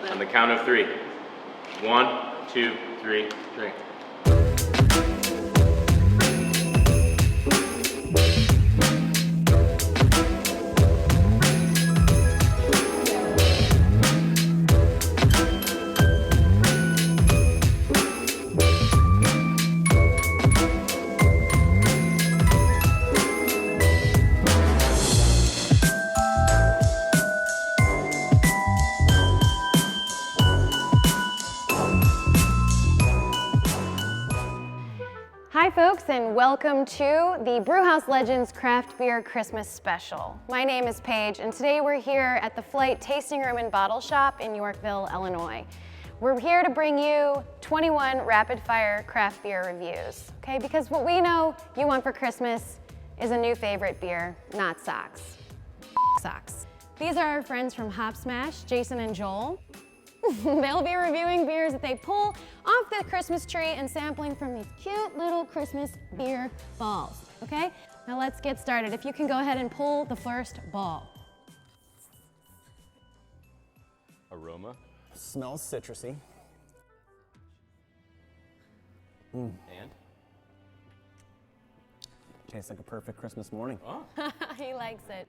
On the count of three. 1, 2, 3, drink. Hi folks, and welcome to the Brewhouse Legends Craft Beer Christmas Special. My name is Paige, and today we're here at the Flight Tasting Room and Bottle Shop in Yorkville, Illinois. We're here to bring you 21 rapid-fire craft beer reviews, okay? Because what we know you want for Christmas is a new favorite beer, not socks. Socks. These are our friends from Hop Smash, Jason and Joel. They'll be reviewing beers that they pull off the Christmas tree and sampling from these cute little Christmas beer balls, okay? Now let's get started. If you can go ahead and pull the first ball. Aroma. Smells citrusy. And? Tastes like a perfect Christmas morning. Oh. He likes it.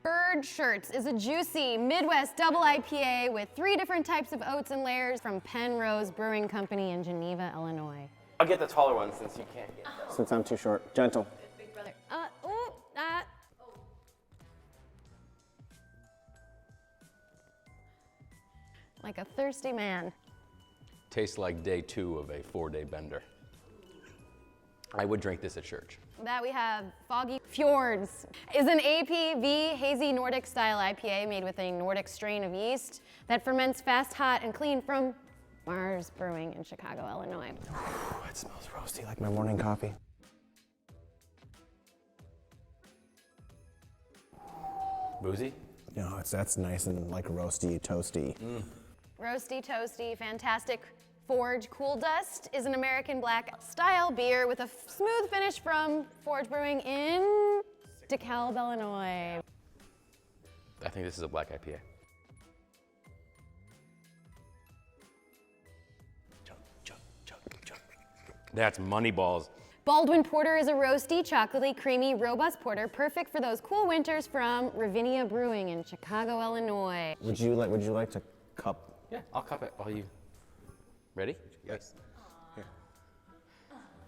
Bird Shirts is a juicy Midwest double IPA with 3 different types of oats and layers from Penrose Brewing Company in Geneva, Illinois. I'll get the taller one since you can't get those. Since I'm too short. Gentle. Big brother. Like a thirsty man. Tastes like day 2 of a 4-day bender. I would drink this at church. That we have Foggy Fjords is an APV hazy Nordic style IPA made with a Nordic strain of yeast that ferments fast, hot, and clean from Mars Brewing in Chicago, Illinois. It smells roasty like my morning coffee. Boozy? No, that's nice and like roasty, toasty. Roasty, toasty, fantastic. Forge Cool Dust is an American black style beer with a smooth finish from Forge Brewing in DeKalb, Illinois. I think this is a black IPA. That's money balls. Baldwin Porter is a roasty, chocolatey, creamy, robust porter, perfect for those cool winters from Ravinia Brewing in Chicago, Illinois. Would you like to cup? Yeah, I'll cup it. Are you ready? Yes. Here.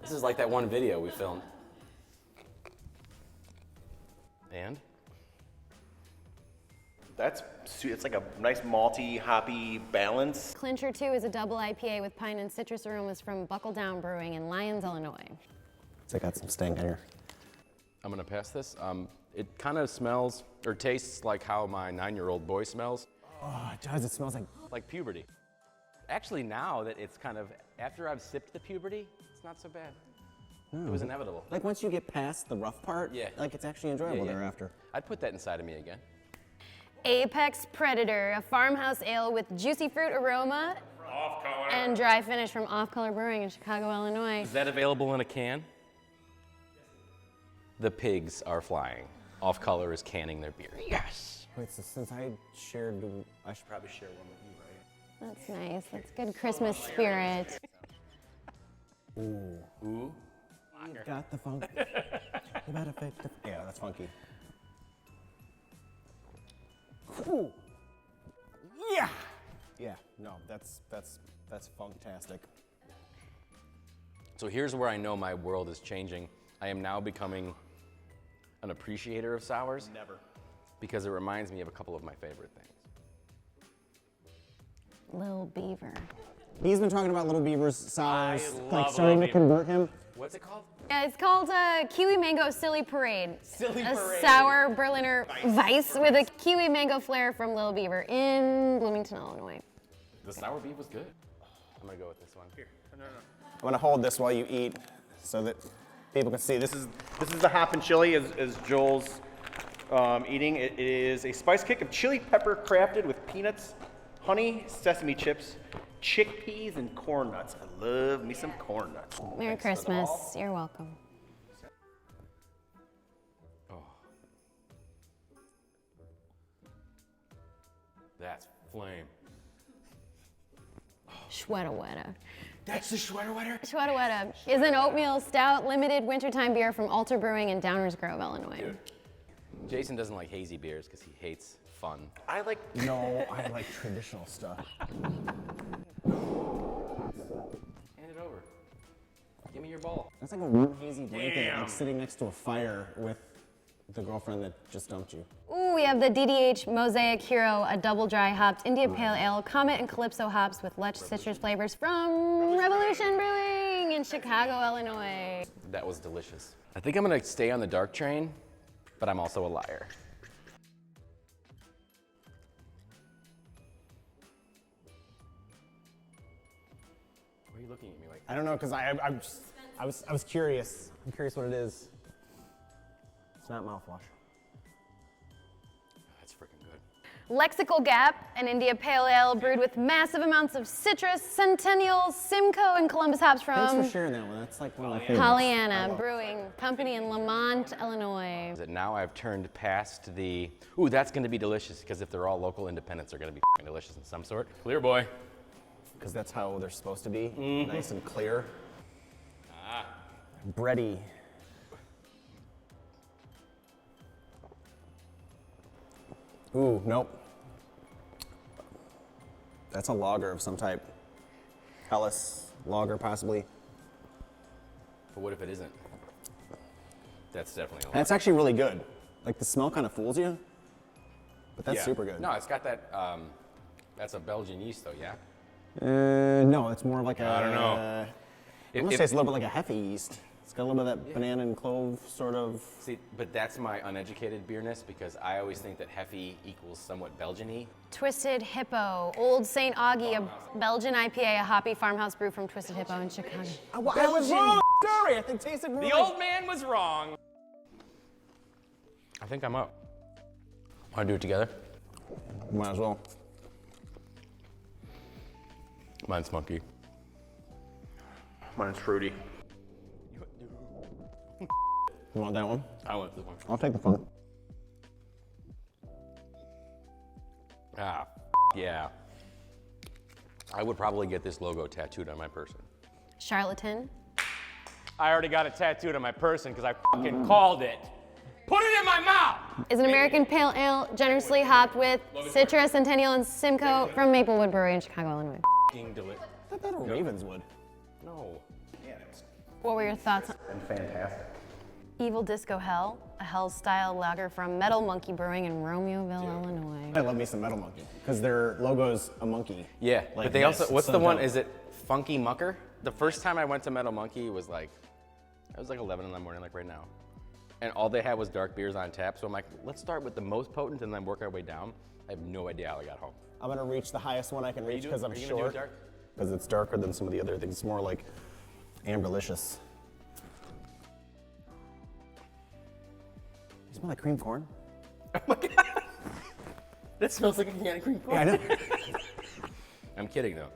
This is like that one video we filmed. And? That's sweet. It's like a nice malty, hoppy balance. Clincher 2 is a double IPA with pine and citrus aromas from Buckle Down Brewing in Lyons, Illinois. It's got some stank in here. I'm gonna pass this. It kind of smells or tastes like how my 9-year-old boy smells. Oh, it does. It smells like Puberty. Actually, now that it's kind of, after I've sipped the puberty, it's not so bad. It was inevitable. like once you get past the rough part, Yeah. like it's actually enjoyable Yeah. thereafter. I'd put that inside of me again. Apex Predator, a farmhouse ale with juicy fruit aroma and dry finish from Off Color Brewing in Chicago, Illinois. Is that available in a can? The pigs are flying. Off Color is canning their beer. Yes! Wait, so since I should probably share one with you, right? That's nice. That's good Christmas spirit. Ooh. Ooh. You got the funk. You better fake the. Yeah, that's funky. Ooh. Yeah. Yeah. No, that's funktastic. So here's where I know my world is changing. I am now becoming an appreciator of sours. Never. Because it reminds me of a couple of my favorite things. Lil Beaver. He's been talking about Little Beaver's sours, love like starting Little to convert him. What's it called? Yeah, it's called Kiwi Mango Silly Parade. Silly a Parade. sour Berliner Weiss with a kiwi mango flair from Lil Beaver in Bloomington, Illinois. The sour beef was good. I'm gonna go with this one. Here. No. I'm gonna hold this while you eat, so that people can see. This is the hop and chili as Joel's eating. It is a spice kick of chili pepper crafted with peanuts, honey, sesame chips, chickpeas, and corn nuts. I love me some corn nuts. Merry Christmas. You're welcome. Oh. That's flame. Schweta That's the Schwetter Wetter? Schweta is an oatmeal stout limited wintertime beer from Alter Brewing in Downers Grove, Illinois. Dude. Jason doesn't like hazy beers because he hates fun. I like. No, I like traditional stuff. Hand it over. Give me your ball. That's like a warm, hazy blanket, like sitting next to a fire with the girlfriend that just dumped you. Ooh, we have the DDH Mosaic Hero, a double dry hopped India Pale Ale, Comet and Calypso hops with lush citrus flavors from Revolution Brewing in Chicago, Illinois. That was delicious. I think I'm gonna stay on the dark train, but I'm also a liar. Why are you looking at me like that? I don't know, cause I was curious. I'm curious what it is. It's not mouthwash. That's freaking good. Lexical Gap, an India Pale Ale brewed with massive amounts of citrus, Centennial, Simcoe, and Columbus hops Thanks from for sharing that one. That's like one of my favorites. Pollyanna Brewing Company in Lamont, Illinois. That now I've turned past the, ooh, that's gonna be delicious, because if they're all local independents, they're gonna be freaking delicious in some sort. Clear boy. Because that's how they're supposed to be, nice and clear. Bready. Ooh, nope. That's a lager of some type. Hellas lager, possibly. But what if it isn't? That's definitely a lot. That's actually really good. Like the smell kind of fools you, but that's Yeah. super good. No, it's got that, that's a Belgian yeast though, yeah? No, it's more like a. I don't know. I'm gonna say it's a little bit like a Hefe yeast. It's got a little bit of that banana and clove sort of. See, but that's my uneducated beerness because I always think that Hefe equals somewhat Belgian-y. Twisted Hippo, Old St. Augie, a Belgian IPA, a hoppy farmhouse brew from Twisted Hippo in Chicago. I was wrong. Sorry, I think tasted more. The old man was wrong. I think I'm up. Want to do it together? Might as well. Mine's monkey. Mine's fruity. You want that one? I want this one. I'll take the fun. Ah, yeah. I would probably get this logo tattooed on my person. Charlatan, I already got it tattooed on my person because I fucking called it. Put it in my mouth! is an American pale ale generously hopped with citrus, Centennial, and Simcoe from Maplewood Brewery in Chicago, Illinois. Fucking delicious. I thought that were Ravenswood. No. What were your thoughts on And fantastic. Evil Disco Hell, a Hell-style lager from Metal Monkey Brewing in Romeoville, Illinois? I love me some Metal Monkey because their logo's a monkey. Yeah, Like but they this, also, what's so the one, dope. is it Funky Mucker? The first time I went to Metal Monkey was like, it was like 11 in the morning, like right now. And all they had was dark beers on tap, so I'm like, let's start with the most potent and then work our way down. I have no idea how I got home. I'm gonna reach the highest one I can reach because I'm Are you gonna do it short. dark? Because it's darker than some of the other things. It's more like amberlicious. You smell like cream corn? That smells like a can of cream corn. Yeah, I know. I'm kidding though.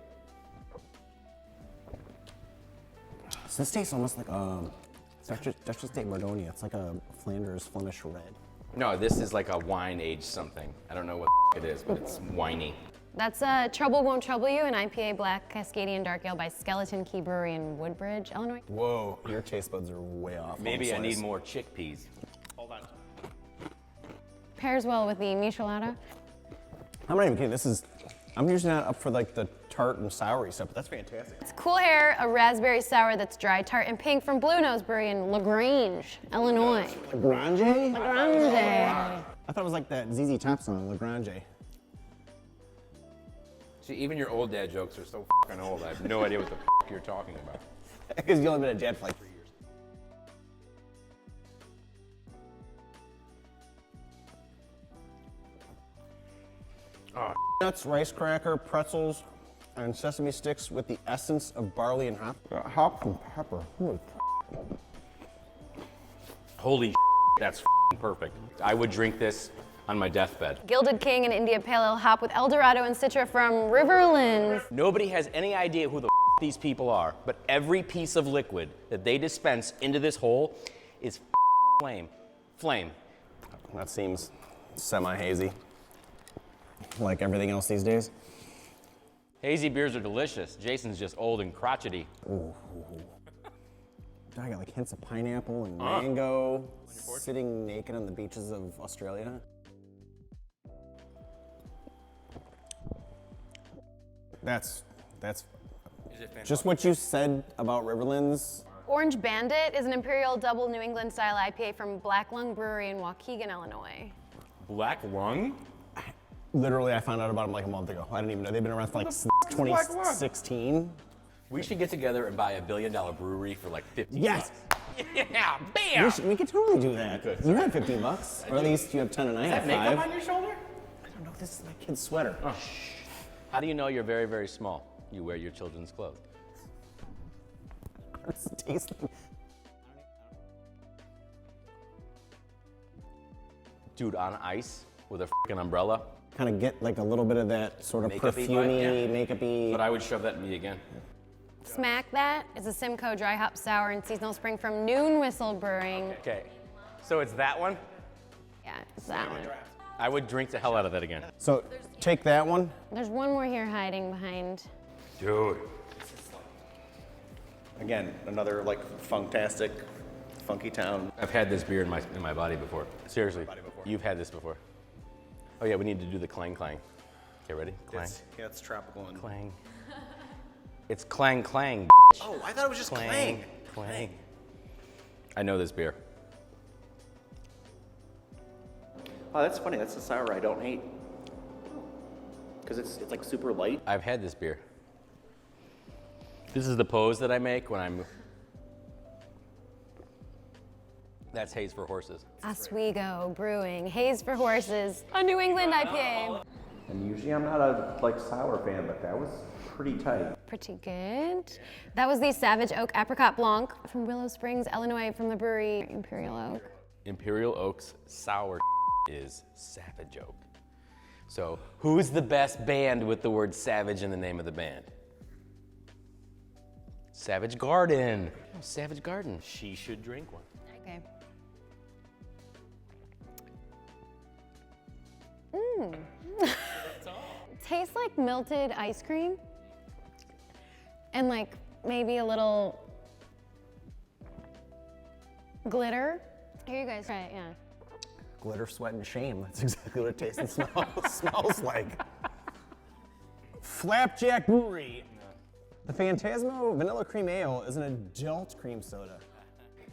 So this tastes almost like Dutch Estate Bordonia. It's like a Flanders Flemish red. No, this is like a wine aged something. I don't know what it is, but it's whiny. That's Trouble Won't Trouble You, an IPA Black Cascadian Dark Ale by Skeleton Key Brewery in Woodbridge, Illinois. Whoa, your taste buds are way off. Maybe I on need slice. more chickpeas. Hold on. Pairs well with the Michelada. I'm not even kidding. I'm usually not up for like the tart and soury stuff, but that's fantastic. It's Cool Hair, a raspberry sour that's dry, tart, and pink from Blue Nose Brewery in LaGrange, Illinois. Lagrange? LaGrange. I thought it was like that ZZ Top song, Lagrange. See, even your old dad jokes are so fucking old. I have no idea what the you're talking about. Because you only been a dad for like 3 years. Oh, Nuts, rice cracker, pretzels, and sesame sticks with the essence of barley and hop. Hop and pepper. Holy holy that's perfect. I would drink this on my deathbed. Gilded King, an India Pale Ale hop with Eldorado and Citra from Riverlands. Nobody has any idea who the these people are, but every piece of liquid that they dispense into this hole is flame. Flame. That seems semi-hazy. Like everything else these days. Hazy beers are delicious. Jason's just old and crotchety. I got like hints of pineapple and mango. Sitting naked on the beaches of Australia. That's just what you said about Riverlands. Orange Bandit is an Imperial Double New England style IPA from Black Lung Brewery in Waukegan, Illinois. Black Lung? Literally, I found out about them like a month ago. I didn't even know. They've been around for like since 2016. We should get together and buy $1 billion brewery for like 50 Yes! bucks. Yeah, bam! We could totally do that. You had 15 bucks. Or at least you have 10 and I have 5. Makeup on your shoulder? I don't know, this is my kid's sweater. How do you know you're very, very small? You wear your children's clothes. It's tasting. Dude, on ice with a freaking umbrella. Kind of get like a little bit of that sort of Makeup-y perfumey, vibe, yeah. makeup-y. But I would shove that in me again. Smack That is a Simcoe dry hop sour and seasonal spring from Noon Whistle Brewing. Okay, so it's that one? Yeah, it's that one. I would drink the hell out of that again. So take that one. There's one more here hiding behind. Dude. Again, another like fantastic, funky town. I've had this beer in my body before. Seriously, you've had this before. Oh yeah, we need to do the clang clang. Okay, ready? Clang, It's tropical and clang. It's clang clang. Oh, I thought it was just Clang, clang. I know this beer. Oh, that's funny. That's a sour I don't hate. Because it's like super light. I've had this beer. This is the pose that I make when I'm. That's Haze for Horses. Oswego Brewing, Haze for Horses, a New England IPA. And usually I'm not a like sour fan, but that was pretty tight. Pretty good. That was the Savage Oak Apricot Blanc from Willow Springs, Illinois, from the brewery Imperial Oak. Imperial Oak's sour is Savage Oak. So, who's the best band with the word savage in the name of the band? Savage Garden. Oh, Savage Garden. She should drink one. Okay. Tastes like melted ice cream and like maybe a little glitter. Here you guys try it, yeah. Glitter, sweat, and shame. That's exactly what it tastes and smells like. Flapjack Brewery. The Phantasmo Vanilla Cream Ale is an adult cream soda.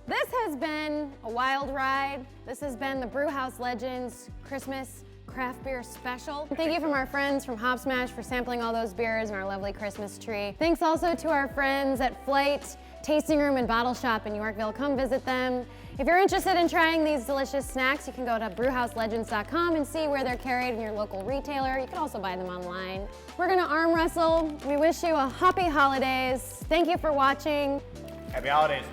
This has been a wild ride. This has been the Brewhouse Legends Christmas Craft Beer Special. Thank you from our friends from Hop Smash for sampling all those beers and our lovely Christmas tree. Thanks also to our friends at Flight Tasting Room and Bottle Shop in Yorkville. Come visit them. If you're interested in trying these delicious snacks, you can go to brewhouselegends.com and see where they're carried in your local retailer. You can also buy them online. We're gonna arm wrestle. We wish you a happy holidays. Thank you for watching. Happy holidays.